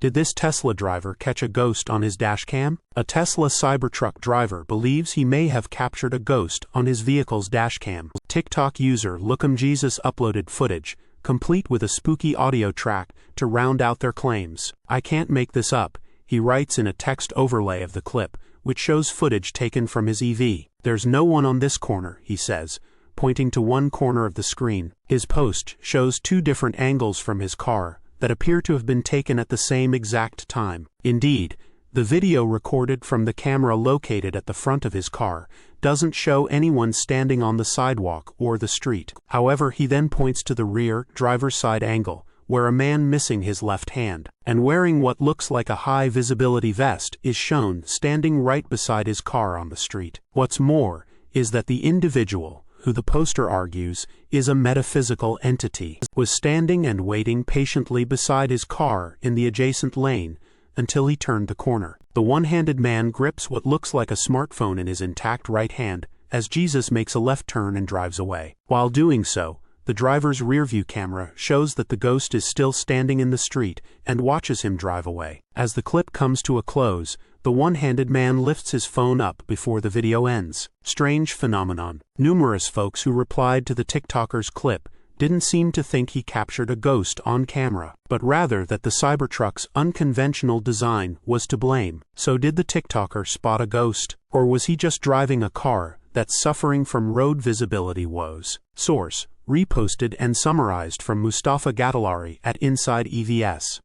Did this Tesla driver catch a ghost on his dashcam? A Tesla Cybertruck driver believes he may have captured a ghost on his vehicle's dashcam. TikTok user Look'emJesus uploaded footage, complete with a spooky audio track, to round out their claims. "I can't make this up," he writes in a text overlay of the clip, which shows footage taken from his EV. "There's no one on this corner," he says, pointing to one corner of the screen. His post shows two different angles from his car that appear to have been taken at the same exact time. Indeed, the video recorded from the camera located at the front of his car doesn't show anyone standing on the sidewalk or the street. However, he then points to the rear, driver's side angle, where a man missing his left hand, and wearing what looks like a high-visibility vest, is shown standing right beside his car on the street. What's more is that the individual, who the poster argues is a metaphysical entity, was standing and waiting patiently beside his car in the adjacent lane until he turned the corner. The one-handed man grips what looks like a smartphone in his intact right hand as Jesus makes a left turn and drives away. While doing so, the driver's rearview camera shows that the ghost is still standing in the street and watches him drive away. As the clip comes to a close, the one-handed man lifts his phone up before the video ends. Strange phenomenon. Numerous folks who replied to the TikToker's clip didn't seem to think he captured a ghost on camera, but rather that the Cybertruck's unconventional design was to blame. So did the TikToker spot a ghost? Or was he just driving a car that's suffering from road visibility woes? Source: reposted and summarized from Mustafa Gatollari at insideevs.